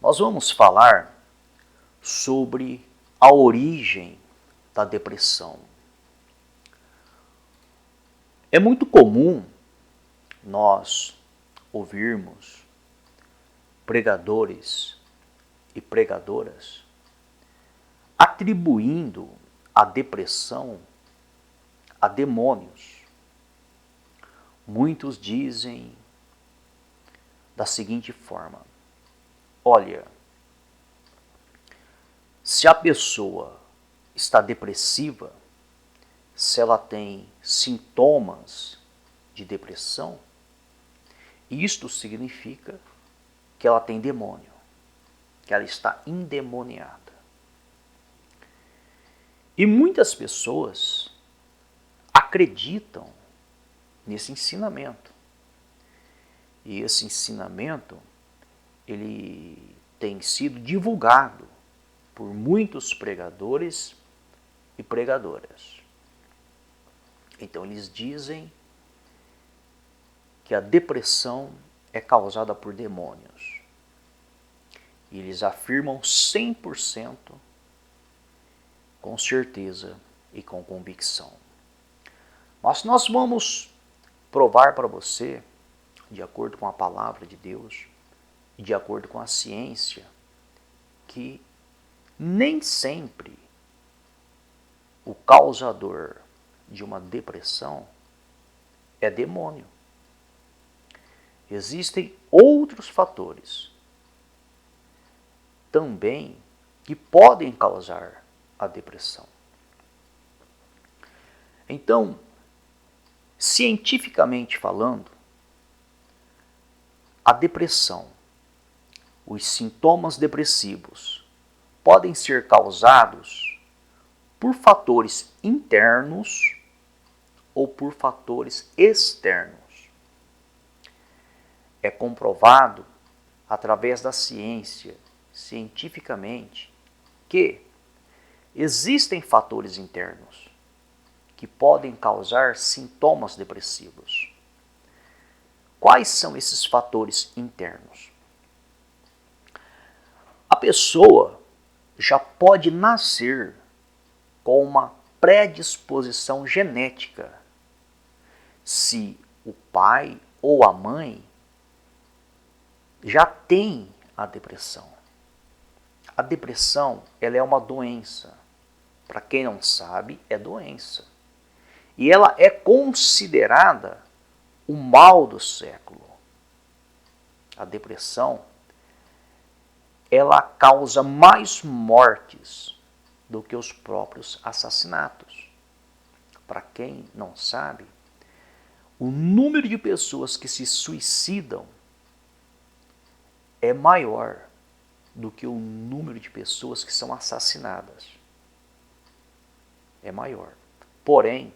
nós vamos falar sobre a origem da depressão. É muito comum nós ouvirmos pregadores e pregadoras atribuindo a depressão a demônios. Muitos dizem da seguinte forma: olha, se a pessoa está depressiva, se ela tem sintomas de depressão, isto significa que ela tem demônio, que ela está endemoniada. E muitas pessoas acreditam nesse ensinamento. E esse ensinamento, ele tem sido divulgado por muitos pregadores e pregadoras. Então eles dizem que a depressão é causada por demônios. E eles afirmam 100% com certeza e com convicção. Mas nós vamos provar para você, de acordo com a palavra de Deus e de acordo com a ciência, que nem sempre o causador de uma depressão é demônio. Existem outros fatores também que podem causar a depressão. Então, cientificamente falando, a depressão, os sintomas depressivos podem ser causados por fatores internos ou por fatores externos. É comprovado através da ciência, cientificamente, que existem fatores internos que podem causar sintomas depressivos. Quais são esses fatores internos? A pessoa já pode nascer com uma predisposição genética, se o pai ou a mãe já tem a depressão. A depressão, ela é uma doença. Para quem não sabe, é doença. E ela é considerada o mal do século. A depressão, ela causa mais mortes do que os próprios assassinatos. Para quem não sabe, o número de pessoas que se suicidam é maior do que o número de pessoas que são assassinadas. É maior. Porém,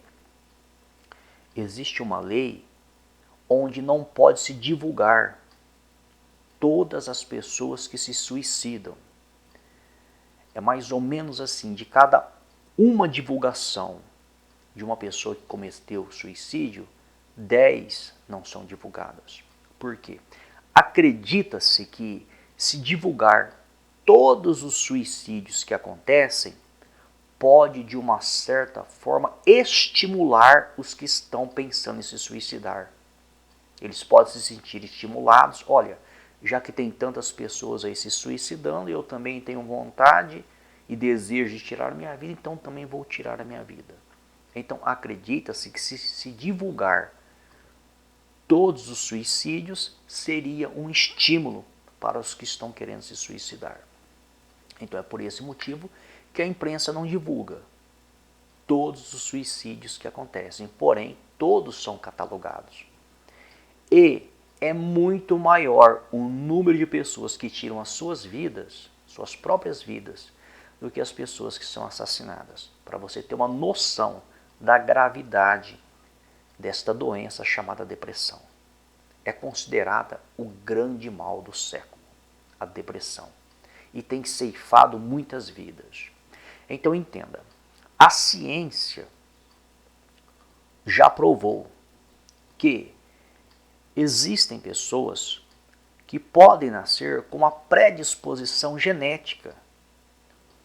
existe uma lei onde não pode se divulgar todas as pessoas que se suicidam. É mais ou menos assim, de cada uma divulgação de uma pessoa que cometeu suicídio, 10 não são divulgadas. Por quê? Acredita-se que se divulgar todos os suicídios que acontecem, pode de uma certa forma estimular os que estão pensando em se suicidar. Eles podem se sentir estimulados, olha, já que tem tantas pessoas aí se suicidando, eu também tenho vontade e desejo de tirar minha vida, então também vou tirar a minha vida. Então acredita-se que se divulgar todos os suicídios, seria um estímulo para os que estão querendo se suicidar. Então é por esse motivo que a imprensa não divulga todos os suicídios que acontecem, porém todos são catalogados. E é muito maior o número de pessoas que tiram as suas vidas, suas próprias vidas, do que as pessoas que são assassinadas. Para você ter uma noção da gravidade desta doença chamada depressão. É considerada o grande mal do século, a depressão. E tem ceifado muitas vidas. Então entenda, a ciência já provou que existem pessoas que podem nascer com uma predisposição genética.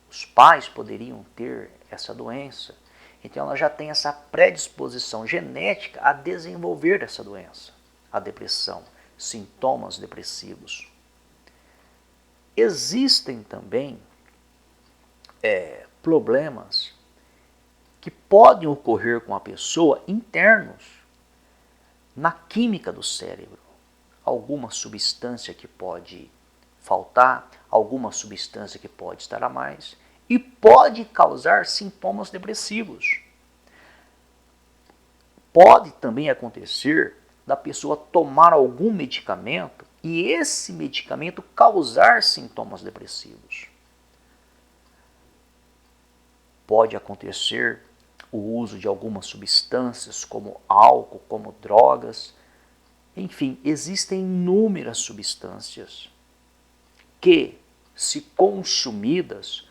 Os pais poderiam ter essa doença. Então ela já tem essa predisposição genética a desenvolver essa doença, a depressão, sintomas depressivos. Existem também problemas que podem ocorrer com a pessoa internos na química do cérebro. Alguma substância que pode faltar, alguma substância que pode estar a mais e pode causar sintomas depressivos. Pode também acontecer da pessoa tomar algum medicamento e esse medicamento causar sintomas depressivos. Pode acontecer o uso de algumas substâncias, como álcool, como drogas. Enfim, existem inúmeras substâncias que, se consumidas,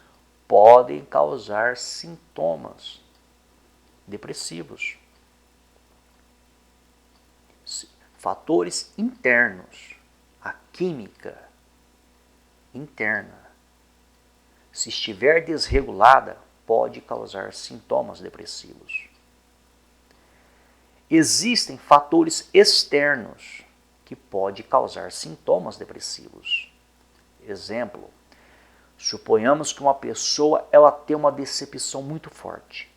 podem causar sintomas depressivos. Fatores internos, a química interna, se estiver desregulada, pode causar sintomas depressivos. Existem fatores externos que podem causar sintomas depressivos. Exemplo, suponhamos que uma pessoa tem uma decepção muito forte.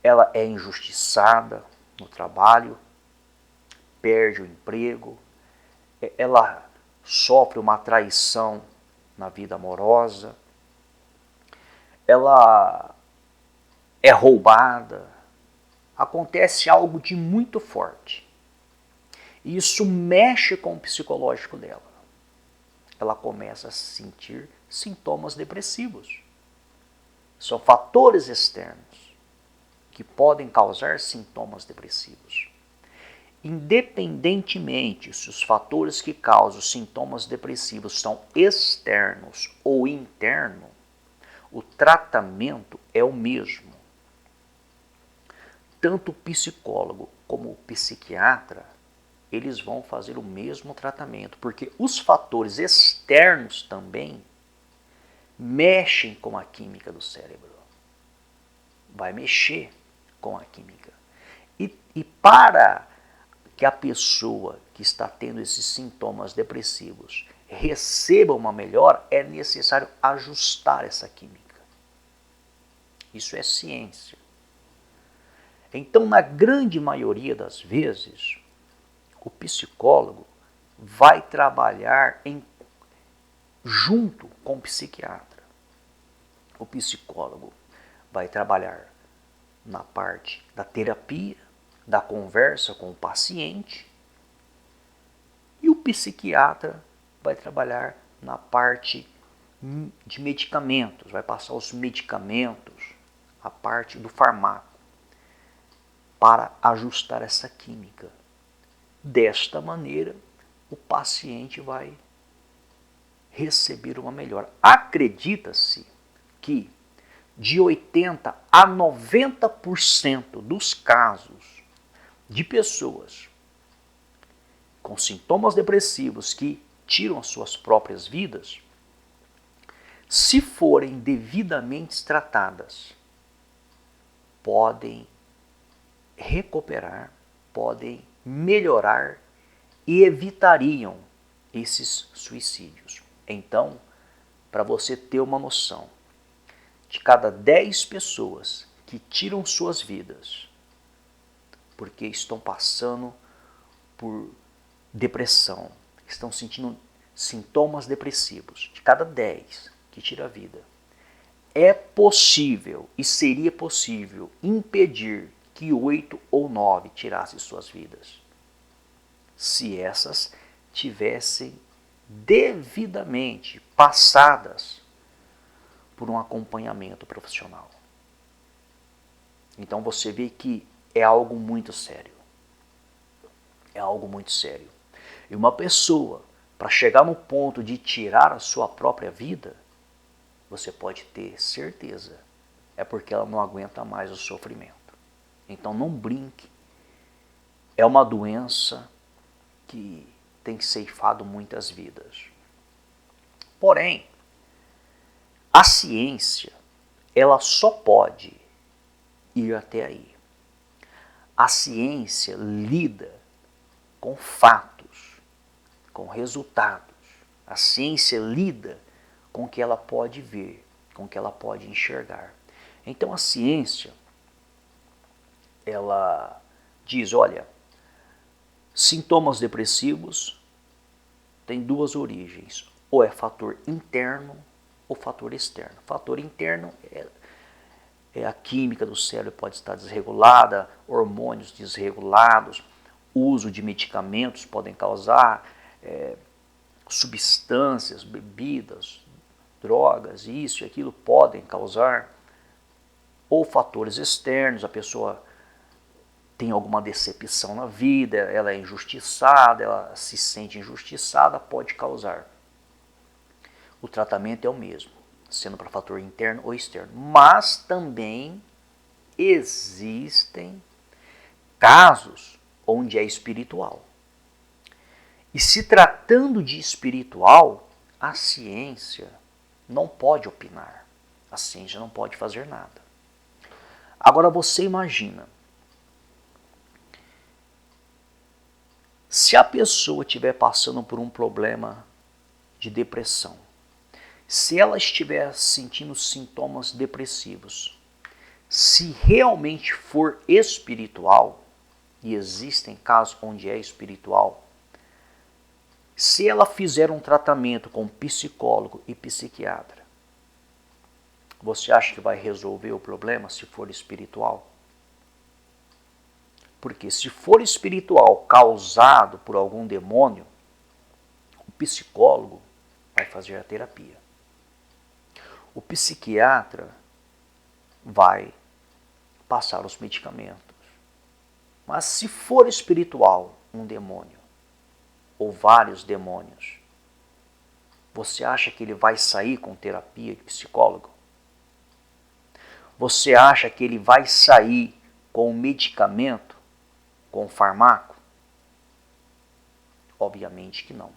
Ela é injustiçada no trabalho, perde o emprego, ela sofre uma traição na vida amorosa, ela é roubada, acontece algo de muito forte. E isso mexe com o psicológico dela. Ela começa a sentir sintomas depressivos. São fatores externos que podem causar sintomas depressivos. Independentemente se os fatores que causam sintomas depressivos são externos ou internos, o tratamento é o mesmo. Tanto o psicólogo como o psiquiatra, eles vão fazer o mesmo tratamento, porque os fatores externos também mexem com a química do cérebro. Vai mexer com a química. E para que a pessoa que está tendo esses sintomas depressivos receba uma melhora, é necessário ajustar essa química. Isso é ciência. Então, na grande maioria das vezes, o psicólogo vai trabalhar junto com o psiquiatra. O psicólogo vai trabalhar na parte da terapia, da conversa com o paciente, e o psiquiatra vai trabalhar na parte de medicamentos, vai passar os medicamentos, a parte do fármaco, para ajustar essa química. Desta maneira, o paciente vai receber uma melhora. Acredita-se que de 80% a 90% dos casos de pessoas com sintomas depressivos que tiram as suas próprias vidas, se forem devidamente tratadas, podem recuperar, podem melhorar e evitariam esses suicídios. Então, para você ter uma noção, de cada 10 pessoas que tiram suas vidas porque estão passando por depressão, estão sentindo sintomas depressivos, de cada 10 que tira a vida, é possível e seria possível impedir que 8 ou 9 tirassem suas vidas, se essas tivessem devidamente passadas por um acompanhamento profissional. Então você vê que é algo muito sério. É algo muito sério. E uma pessoa, para chegar no ponto de tirar a sua própria vida, você pode ter certeza, é porque ela não aguenta mais o sofrimento. Então não brinque. É uma doença que tem ceifado muitas vidas. Porém, a ciência, ela só pode ir até aí. A ciência lida com fatos, com resultados. A ciência lida com o que ela pode ver, com o que ela pode enxergar. Então a ciência, ela diz, olha, sintomas depressivos têm duas origens, ou é fator interno ou fator externo. Fator interno é a química do cérebro pode estar desregulada, hormônios desregulados, uso de medicamentos podem causar, substâncias, bebidas, drogas, isso e aquilo podem causar, ou fatores externos, a pessoa tem alguma decepção na vida, ela é injustiçada, ela se sente injustiçada, pode causar. O tratamento é o mesmo, sendo para fator interno ou externo. Mas também existem casos onde é espiritual. E se tratando de espiritual, a ciência não pode opinar. A ciência não pode fazer nada. Agora você imagina, se a pessoa estiver passando por um problema de depressão, se ela estiver sentindo sintomas depressivos, se realmente for espiritual, e existem casos onde é espiritual, se ela fizer um tratamento com psicólogo e psiquiatra, você acha que vai resolver o problema se for espiritual? Porque se for espiritual causado por algum demônio, o psicólogo vai fazer a terapia. O psiquiatra vai passar os medicamentos. Mas se for espiritual um demônio, ou vários demônios, você acha que ele vai sair com terapia de psicólogo? Você acha que ele vai sair com medicamento, com farmaco? Obviamente que não.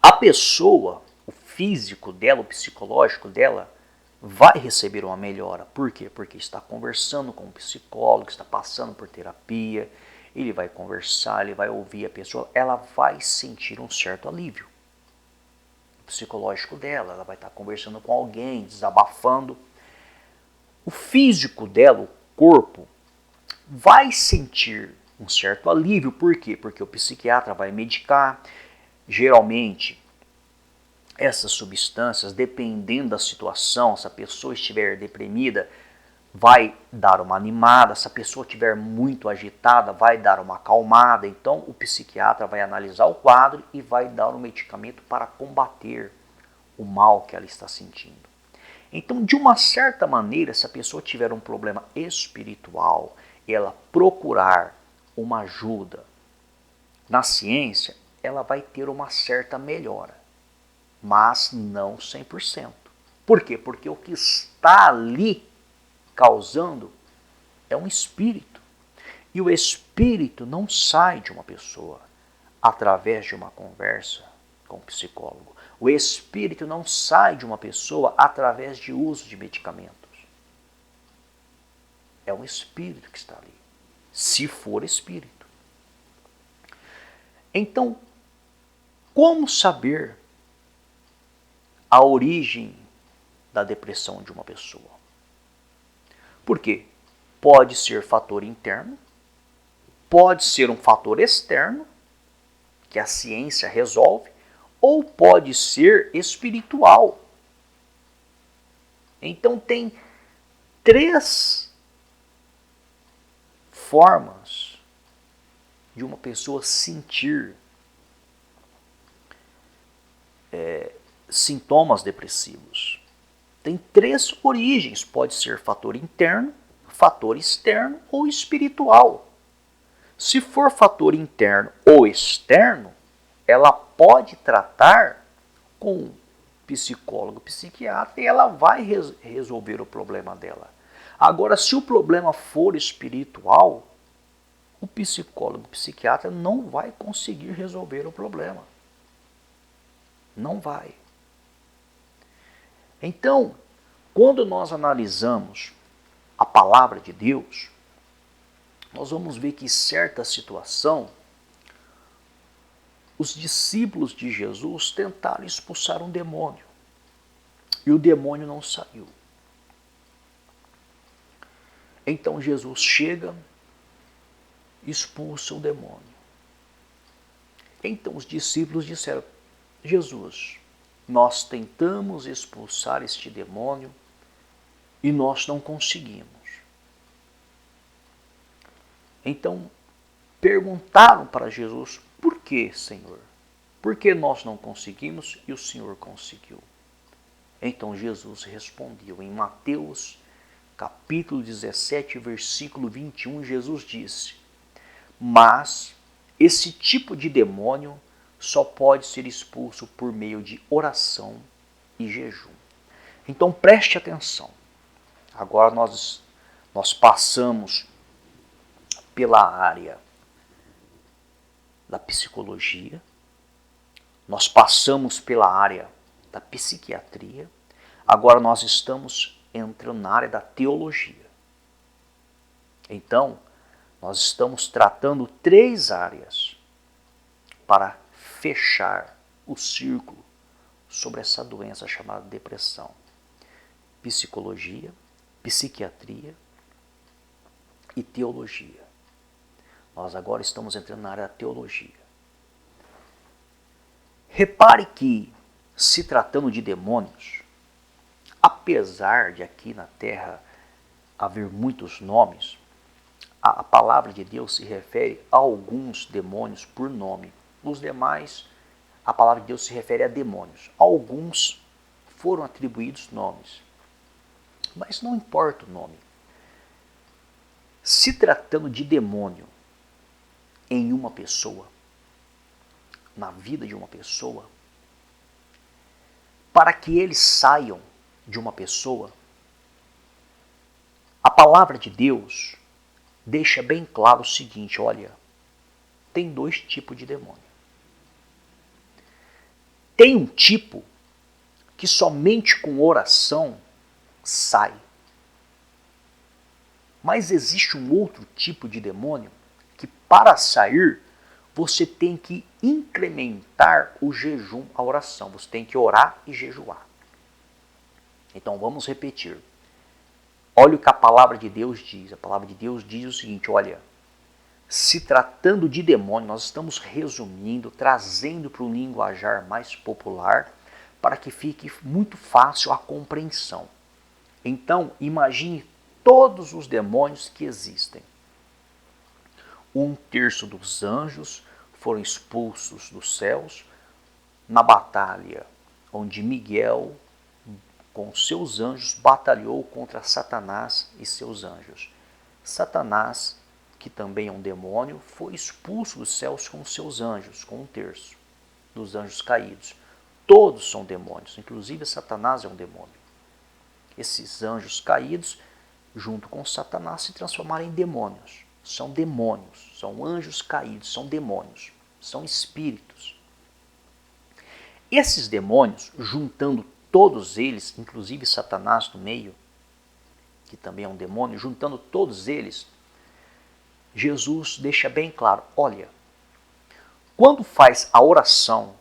A pessoa, o físico dela, o psicológico dela, vai receber uma melhora. Por quê? Porque está conversando com um psicólogo, está passando por terapia, ele vai conversar, ele vai ouvir a pessoa, ela vai sentir um certo alívio psicológico dela, ela vai estar conversando com alguém, desabafando. O físico dela, o corpo, vai sentir um certo alívio. Por quê? Porque o psiquiatra vai medicar. Geralmente, essas substâncias, dependendo da situação, se a pessoa estiver deprimida, vai dar uma animada. Se a pessoa estiver muito agitada, vai dar uma acalmada. Então, o psiquiatra vai analisar o quadro e vai dar um medicamento para combater o mal que ela está sentindo. Então, de uma certa maneira, se a pessoa tiver um problema espiritual, ela procurar uma ajuda na ciência, ela vai ter uma certa melhora, mas não 100%. Por quê? Porque o que está ali causando é um espírito. E o espírito não sai de uma pessoa através de uma conversa com um psicólogo. O espírito não sai de uma pessoa através de uso de medicamentos. É um espírito que está ali, se for espírito. Então, como saber a origem da depressão de uma pessoa? Porque pode ser fator interno, pode ser um fator externo, que a ciência resolve, ou pode ser espiritual. Então tem 3 formas de uma pessoa sentir sintomas depressivos. Tem 3 origens, pode ser fator interno, fator externo ou espiritual. Se for fator interno ou externo, ela pode tratar com um psicólogo, psiquiatra, e ela vai resolver o problema dela. Agora, se o problema for espiritual, o psicólogo, o psiquiatra não vai conseguir resolver o problema. Não vai. Então, quando nós analisamos a palavra de Deus, nós vamos ver que em certa situação, os discípulos de Jesus tentaram expulsar um demônio. E o demônio não saiu. Então Jesus chega e expulsa o demônio. Então os discípulos disseram: Jesus, nós tentamos expulsar este demônio e nós não conseguimos. Então perguntaram para Jesus: por que, Senhor? Por que nós não conseguimos e o Senhor conseguiu? Então Jesus respondeu em Mateus capítulo 17, versículo 21, Jesus disse: mas esse tipo de demônio só pode ser expulso por meio de oração e jejum. Então preste atenção. Agora nós passamos pela área da psicologia, nós passamos pela área da psiquiatria, agora nós estamos entrando na área da teologia. Então, nós estamos tratando 3 áreas para fechar o círculo sobre essa doença chamada depressão: psicologia, psiquiatria e teologia. Nós agora estamos entrando na área da teologia. Repare que, se tratando de demônios, apesar de aqui na Terra haver muitos nomes, a palavra de Deus se refere a alguns demônios por nome. Os demais, a palavra de Deus se refere a demônios. Alguns foram atribuídos nomes, mas não importa o nome. Se tratando de demônio em uma pessoa, na vida de uma pessoa, para que eles saiam de uma pessoa, a palavra de Deus deixa bem claro o seguinte: olha, tem 2 tipos de demônio. Tem um tipo que somente com oração sai. Mas existe um outro tipo de demônio que, para sair, você tem que incrementar o jejum, a oração. Você tem que orar e jejuar. Então vamos repetir. Olha o que a palavra de Deus diz. A palavra de Deus diz o seguinte: olha, se tratando de demônio, nós estamos resumindo, trazendo para um linguajar mais popular, para que fique muito fácil a compreensão. Então, imagine todos os demônios que existem. 1/3 dos anjos foram expulsos dos céus na batalha onde Miguel, com seus anjos, batalhou contra Satanás e seus anjos. Satanás, que também é um demônio, foi expulso dos céus com seus anjos, com 1/3 dos anjos caídos. Todos são demônios, inclusive Satanás é um demônio. Esses anjos caídos, junto com Satanás, se transformaram em demônios. São demônios, são anjos caídos, são demônios, são espíritos. Esses demônios, juntando todos eles, inclusive Satanás no meio, que também é um demônio, juntando todos eles, Jesus deixa bem claro: olha, quando faz a oração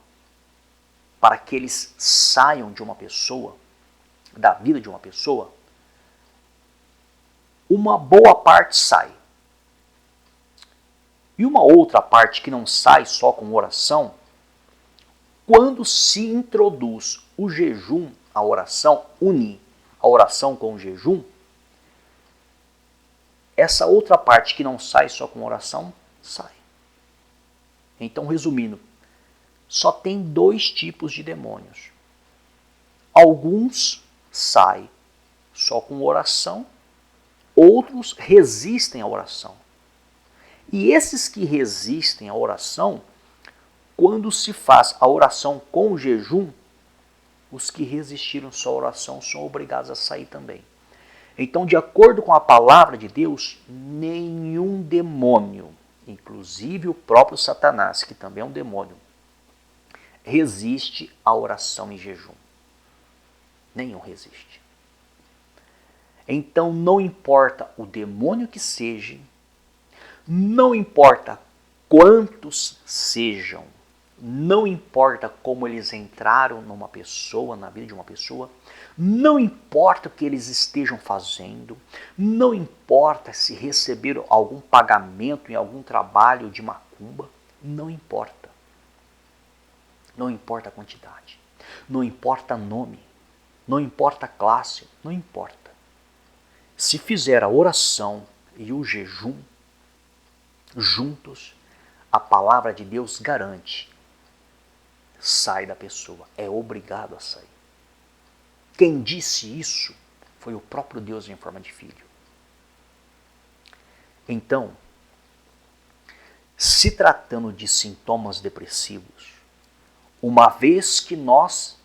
para que eles saiam de uma pessoa, da vida de uma pessoa, uma boa parte sai. E uma outra parte que não sai só com oração, quando se introduz o jejum, a oração, une a oração com o jejum, essa outra parte que não sai só com oração, sai. Então, resumindo, só tem 2 tipos de demônios. Alguns saem só com oração, outros resistem à oração. E esses que resistem à oração, quando se faz a oração com o jejum, os que resistiram só à oração são obrigados a sair também. Então, de acordo com a palavra de Deus, nenhum demônio inclusive o próprio Satanás, que também é um demônio, resiste à oração em jejum. Nenhum resiste. Então não importa o demônio que seja, não importa quantos sejam, não importa como eles entraram numa pessoa, na vida de uma pessoa, não importa o que eles estejam fazendo, não importa se receberam algum pagamento em algum trabalho de macumba, não importa. Não importa a quantidade, não importa nome, não importa a classe, não importa. Se fizer a oração e o jejum juntos, a palavra de Deus garante, sai da pessoa, é obrigado a sair. Quem disse isso foi o próprio Deus em forma de filho. Então, se tratando de sintomas depressivos, uma vez que nós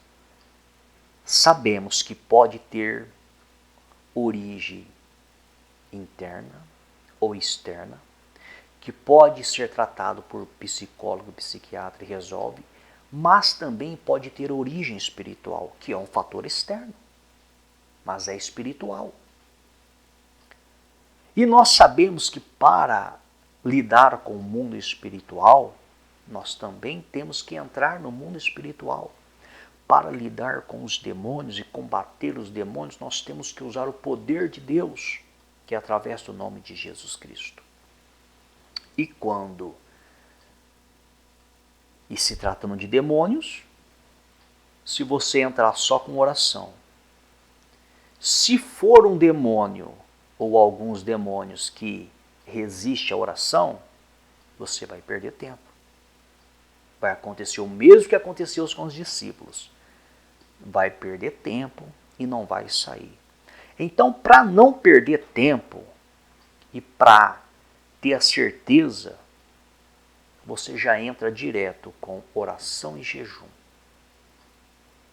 sabemos que pode ter origem interna ou externa, que pode ser tratado por psicólogo, psiquiatra e resolve, mas também pode ter origem espiritual, que é um fator externo, mas é espiritual. E nós sabemos que para lidar com o mundo espiritual, nós também temos que entrar no mundo espiritual. Para lidar com os demônios e combater os demônios, nós temos que usar o poder de Deus, que é através do nome de Jesus Cristo. E se tratando de demônios, se você entrar só com oração, se for um demônio ou alguns demônios que resistem à oração, você vai perder tempo. Vai acontecer o mesmo que aconteceu com os discípulos. Vai perder tempo e não vai sair. Então, para não perder tempo e para ter a certeza, você já entra direto com oração e jejum.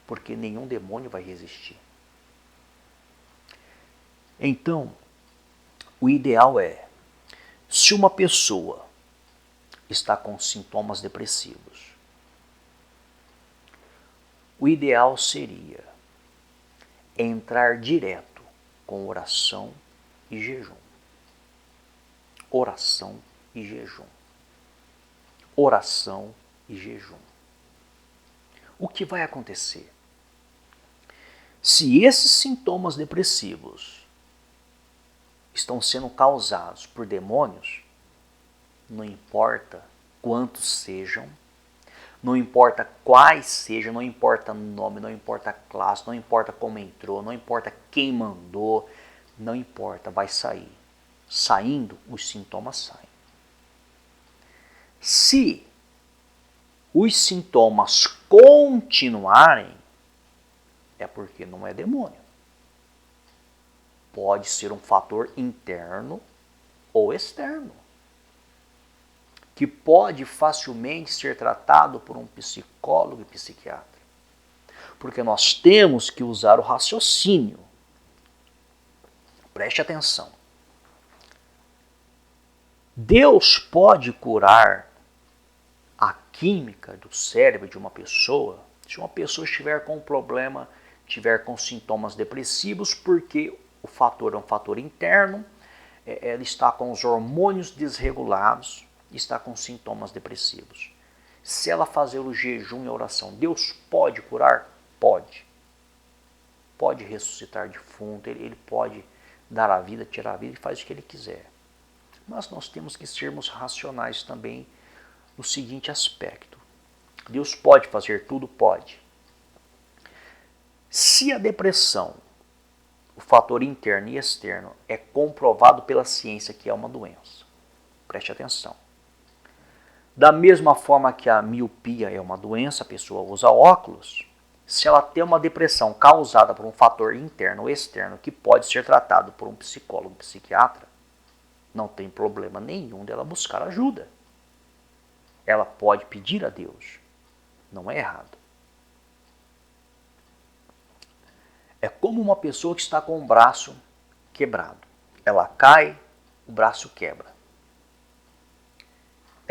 Porque nenhum demônio vai resistir. Então, o ideal é, se uma pessoa está com sintomas depressivos, o ideal seria entrar direto com oração e jejum. Oração e jejum. Oração e jejum. O que vai acontecer? Se esses sintomas depressivos estão sendo causados por demônios, não importa quantos sejam, não importa quais sejam, não importa nome, não importa classe, não importa como entrou, não importa quem mandou, não importa, vai sair. Saindo, os sintomas saem. Se os sintomas continuarem, é porque não é demônio. Pode ser um fator interno ou externo, que pode facilmente ser tratado por um psicólogo e psiquiatra. Porque nós temos que usar o raciocínio. Preste atenção. Deus pode curar a química do cérebro de uma pessoa se uma pessoa estiver com um problema, estiver com sintomas depressivos, porque o fator é um fator interno, ela está com os hormônios desregulados, está com sintomas depressivos. Se ela fazer o jejum e a oração, Deus pode curar? Pode. Pode ressuscitar defunto, ele pode dar a vida, tirar a vida, ele faz o que ele quiser. Mas nós temos que sermos racionais também no seguinte aspecto. Deus pode fazer tudo? Pode. Se a depressão, o fator interno e externo, é comprovado pela ciência que é uma doença, preste atenção. Da mesma forma que a miopia é uma doença, a pessoa usa óculos, se ela tem uma depressão causada por um fator interno ou externo que pode ser tratado por um psicólogo, psiquiatra, não tem problema nenhum dela buscar ajuda. Ela pode pedir a Deus. Não é errado. É como uma pessoa que está com o braço quebrado. Ela cai, o braço quebra.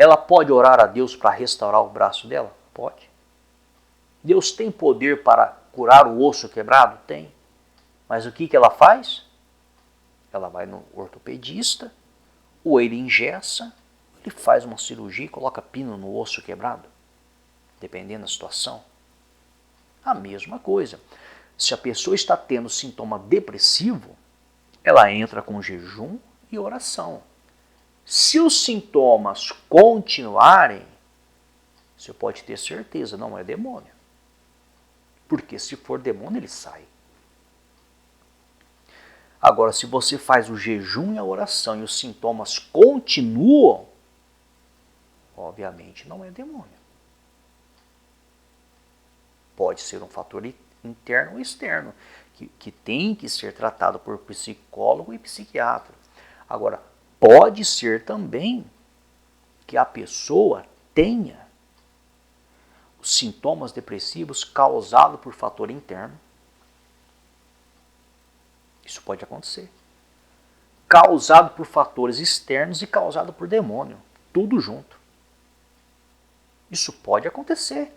Ela pode orar a Deus para restaurar o braço dela? Pode. Deus tem poder para curar o osso quebrado? Tem. Mas o que ela faz? Ela vai no ortopedista, ou ele engessa, ele faz uma cirurgia e coloca pino no osso quebrado, dependendo da situação. A mesma coisa. Se a pessoa está tendo sintoma depressivo, ela entra com jejum e oração. Se os sintomas continuarem, você pode ter certeza, não é demônio. Porque se for demônio, ele sai. Agora, se você faz o jejum e a oração e os sintomas continuam, obviamente não é demônio. Pode ser um fator interno ou externo, que tem que ser tratado por psicólogo e psiquiatra. Agora, pode ser também que a pessoa tenha os sintomas depressivos causados por fator interno. Isso pode acontecer. Causado por fatores externos e causado por demônio. Tudo junto. Isso pode acontecer.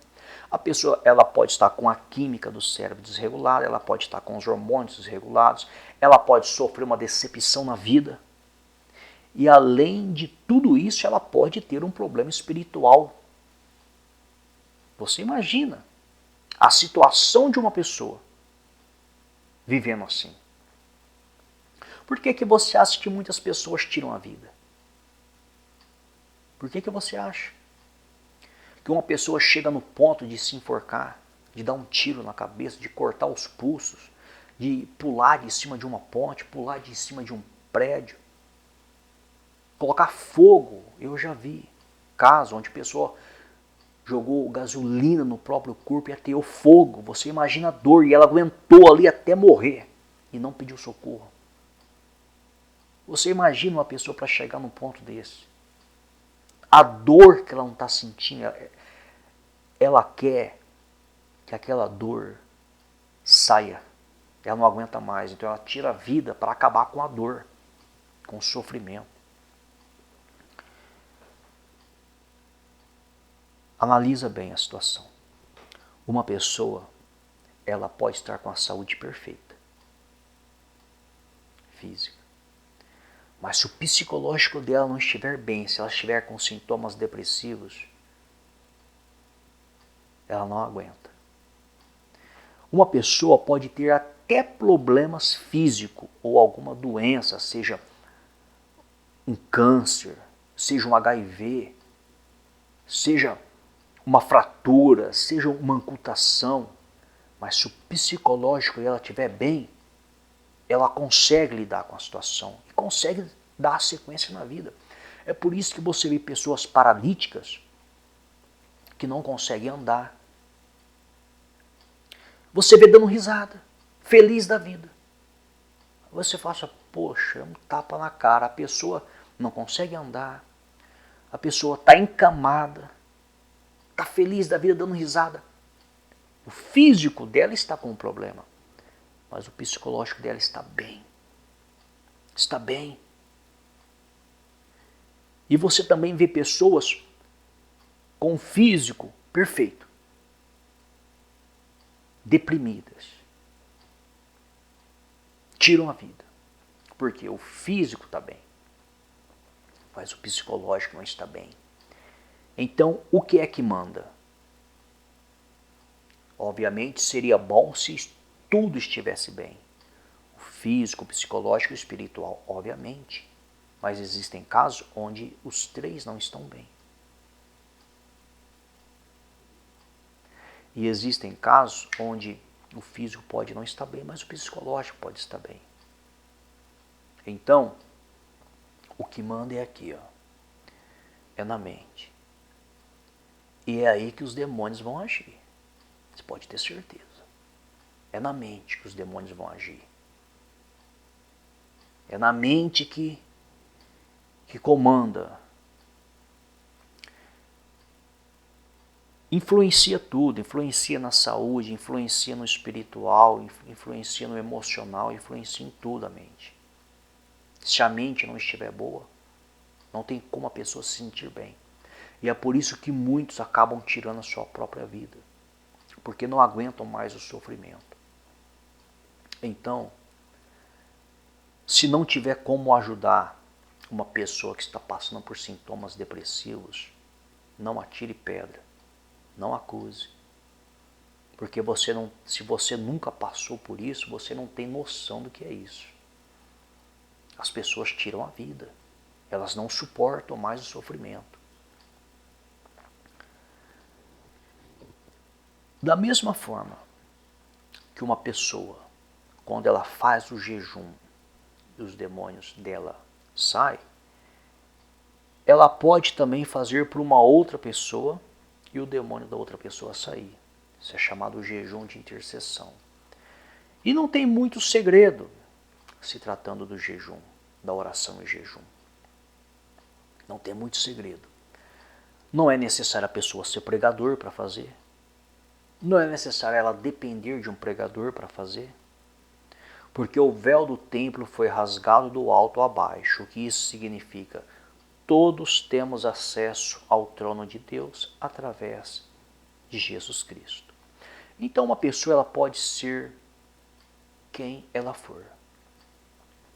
A pessoa ela pode estar com a química do cérebro desregulada, ela pode estar com os hormônios desregulados, ela pode sofrer uma decepção na vida. E além de tudo isso, ela pode ter um problema espiritual. Você imagina a situação de uma pessoa vivendo assim. Por que você acha que muitas pessoas tiram a vida? Por que você acha que uma pessoa chega no ponto de se enforcar, de dar um tiro na cabeça, de cortar os pulsos, de pular de cima de uma ponte, pular de cima de um prédio, colocar fogo? Eu já vi casos onde a pessoa jogou gasolina no próprio corpo e ateou fogo. Você imagina a dor, e ela aguentou ali até morrer e não pediu socorro. Você imagina uma pessoa para chegar num ponto desse? A dor que ela não está sentindo, ela quer que aquela dor saia. Ela não aguenta mais, então ela tira a vida para acabar com a dor, com o sofrimento. Analisa bem a situação. Uma pessoa, ela pode estar com a saúde perfeita, física. Mas se o psicológico dela não estiver bem, se ela estiver com sintomas depressivos, ela não aguenta. Uma pessoa pode ter até problemas físicos ou alguma doença, seja um câncer, seja um HIV, seja uma fratura, seja uma amputação, mas se o psicológico dela estiver bem, ela consegue lidar com a situação e consegue dar sequência na vida. É por isso que você vê pessoas paralíticas que não conseguem andar. Você vê dando risada, feliz da vida. Você fala assim, poxa, é um tapa na cara. A pessoa não consegue andar, a pessoa está encamada, está feliz da vida, dando risada. O físico dela está com um problema, mas o psicológico dela está bem. Está bem. E você também vê pessoas com um físico perfeito, deprimidas, tiram a vida, porque o físico está bem, mas o psicológico não está bem. Então, o que é que manda? Obviamente, seria bom se tudo estivesse bem. O físico, o psicológico e o espiritual, obviamente. Mas existem casos onde os três não estão bem. E existem casos onde o físico pode não estar bem, mas o psicológico pode estar bem. Então, o que manda é aqui, ó, é na mente. E é aí que os demônios vão agir. Você pode ter certeza. É na mente que os demônios vão agir. É na mente que comanda. Influencia tudo, influencia na saúde, influencia no espiritual, influencia no emocional, influencia em tudo a mente. Se a mente não estiver boa, não tem como a pessoa se sentir bem. E é por isso que muitos acabam tirando a sua própria vida, porque não aguentam mais o sofrimento. Então, se não tiver como ajudar uma pessoa que está passando por sintomas depressivos, não atire pedra, não acuse. Porque se você nunca passou por isso, você não tem noção do que é isso. As pessoas tiram a vida, elas não suportam mais o sofrimento. Da mesma forma que uma pessoa, quando ela faz o jejum e os demônios dela saem, ela pode também fazer para uma outra pessoa e o demônio da outra pessoa sair. Isso é chamado jejum de intercessão. E não tem muito segredo se tratando do jejum, da oração e jejum. Não tem muito segredo. Não é necessário a pessoa ser pregador para fazer. Não é necessário ela depender de um pregador para fazer. Porque o véu do templo foi rasgado do alto a baixo. O que isso significa? Todos temos acesso ao trono de Deus através de Jesus Cristo. Então uma pessoa ela pode ser quem ela for.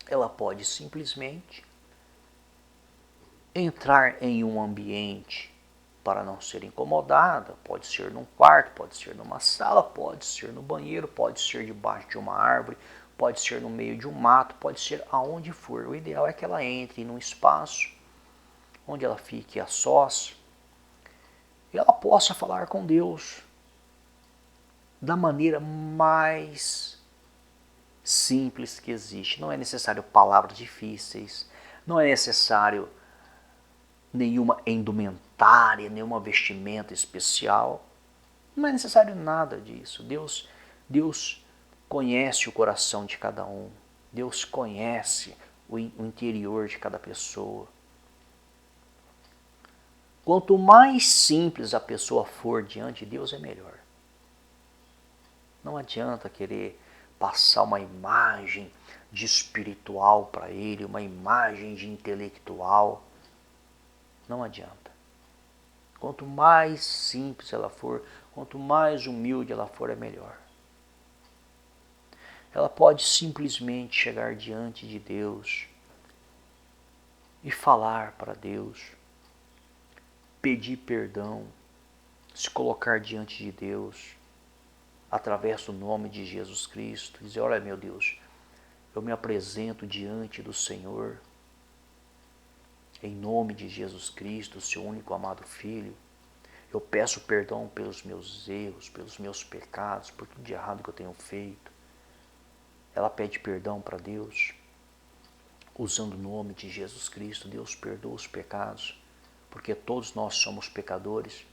Ela pode simplesmente entrar em um ambiente para não ser incomodada, pode ser num quarto, pode ser numa sala, pode ser no banheiro, pode ser debaixo de uma árvore, pode ser no meio de um mato, pode ser aonde for. O ideal é que ela entre num espaço onde ela fique a sós e ela possa falar com Deus da maneira mais simples que existe. Não é necessário palavras difíceis, não é necessário nenhuma indumentária, nenhuma vestimenta especial. Não é necessário nada disso. Deus conhece o coração de cada um. Deus conhece o interior de cada pessoa. Quanto mais simples a pessoa for diante de Deus, é melhor. Não adianta querer passar uma imagem de espiritual para ele, uma imagem de intelectual. Não adianta. Quanto mais simples ela for, quanto mais humilde ela for, é melhor. Ela pode simplesmente chegar diante de Deus e falar para Deus, pedir perdão, se colocar diante de Deus, através do nome de Jesus Cristo, dizer, olha meu Deus, eu me apresento diante do Senhor, em nome de Jesus Cristo, seu único amado Filho, eu peço perdão pelos meus erros, pelos meus pecados, por tudo de errado que eu tenho feito. Ela pede perdão para Deus, usando o nome de Jesus Cristo. Deus perdoa os pecados, porque todos nós somos pecadores.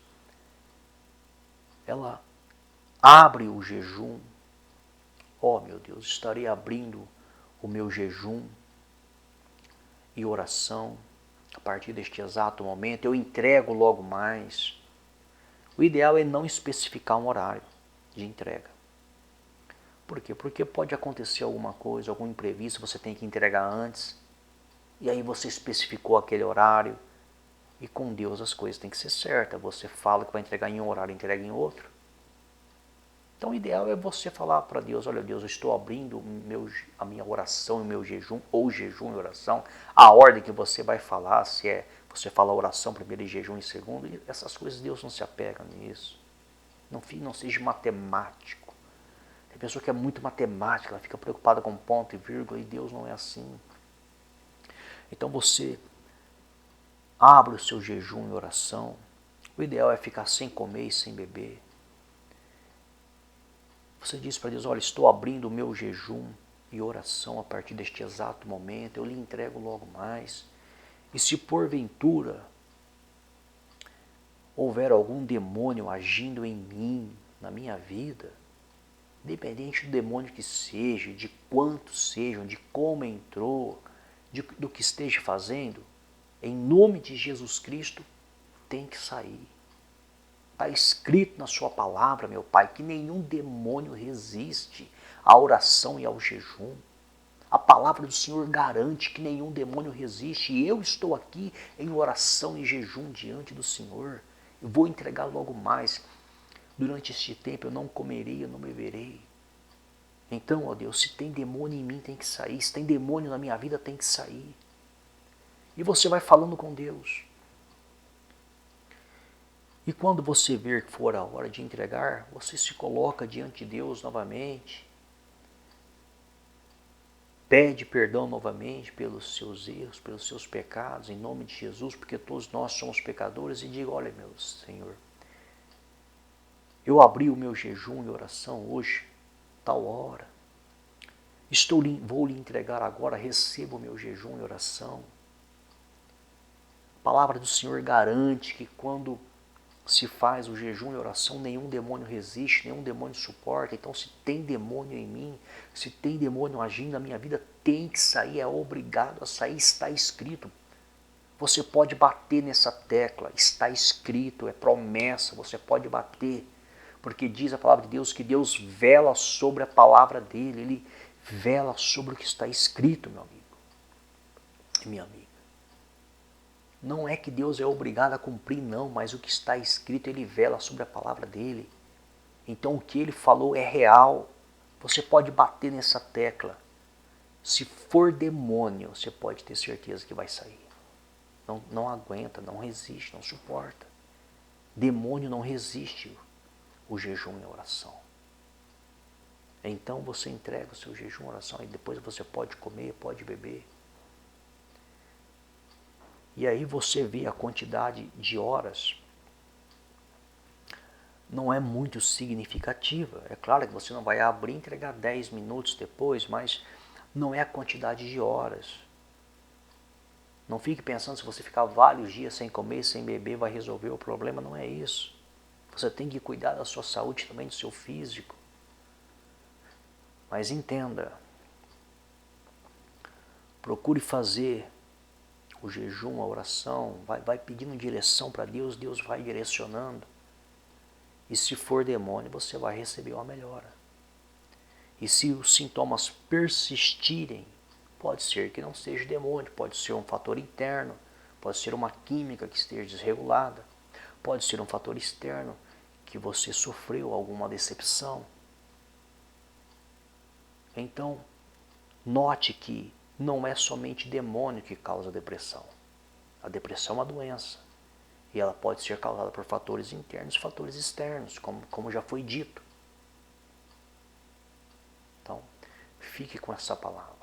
Ela abre o jejum. Oh meu Deus, estarei abrindo o meu jejum e oração a partir deste exato momento. Eu entrego logo mais. O ideal é não especificar um horário de entrega. Por quê? Porque pode acontecer alguma coisa, algum imprevisto, você tem que entregar antes, e aí você especificou aquele horário, e com Deus as coisas têm que ser certas. Você fala que vai entregar em um horário, entrega em outro. Então o ideal é você falar para Deus, olha Deus, eu estou abrindo a minha oração e o meu jejum, ou jejum e oração, a ordem que você vai falar, se é você fala oração primeiro e jejum em segundo, e essas coisas Deus não se apega nisso. Não seja matemático. Tem pessoa que é muito matemática, ela fica preocupada com ponto e vírgula, e Deus não é assim. Então você abre o seu jejum e oração. O ideal é ficar sem comer e sem beber. Você diz para Deus, olha, estou abrindo o meu jejum e oração a partir deste exato momento, eu lhe entrego logo mais. E se porventura houver algum demônio agindo em mim, na minha vida, independente do demônio que seja, de quantos sejam, de como entrou, do que esteja fazendo, em nome de Jesus Cristo, tem que sair. Está escrito na sua palavra, meu Pai, que nenhum demônio resiste à oração e ao jejum. A palavra do Senhor garante que nenhum demônio resiste. E eu estou aqui em oração e jejum diante do Senhor. Eu vou entregar logo mais. Durante este tempo eu não comerei, eu não beberei. Então, ó Deus, se tem demônio em mim, tem que sair. Se tem demônio na minha vida, tem que sair. E você vai falando com Deus. E quando você ver que for a hora de entregar, você se coloca diante de Deus novamente. Pede perdão novamente pelos seus erros, pelos seus pecados, em nome de Jesus, porque todos nós somos pecadores. E diga, olha, meu Senhor, eu abri o meu jejum e oração hoje, tal hora. Vou lhe entregar agora, receba o meu jejum e oração. A palavra do Senhor garante que quando se faz o jejum e oração, nenhum demônio resiste, nenhum demônio suporta. Então, se tem demônio em mim, se tem demônio agindo na minha vida, tem que sair, é obrigado a sair, está escrito. Você pode bater nessa tecla, está escrito, é promessa, você pode bater. Porque diz a palavra de Deus que Deus vela sobre a palavra dele, ele vela sobre o que está escrito, meu amigo e minha amiga. Não é que Deus é obrigado a cumprir, não, mas o que está escrito, ele vela sobre a palavra dele. Então o que ele falou é real. Você pode bater nessa tecla. Se for demônio, você pode ter certeza que vai sair. Não aguenta, não resiste, não suporta. Demônio não resiste o jejum e a oração. Então você entrega o seu jejum e oração e depois você pode comer, pode beber. E aí você vê a quantidade de horas não é muito significativa. É claro que você não vai abrir e entregar 10 minutos depois, mas não é a quantidade de horas. Não fique pensando se você ficar vários dias sem comer, sem beber, vai resolver o problema. Não é isso. Você tem que cuidar da sua saúde também, do seu físico. Mas entenda, procure fazer o jejum, a oração, vai pedindo direção para Deus, Deus vai direcionando. E se for demônio, você vai receber uma melhora. E se os sintomas persistirem, pode ser que não seja demônio, pode ser um fator interno, pode ser uma química que esteja desregulada, pode ser um fator externo, que você sofreu alguma decepção. Então, note que não é somente demônio que causa depressão. A depressão é uma doença. E ela pode ser causada por fatores internos e fatores externos, como já foi dito. Então, fique com essa palavra.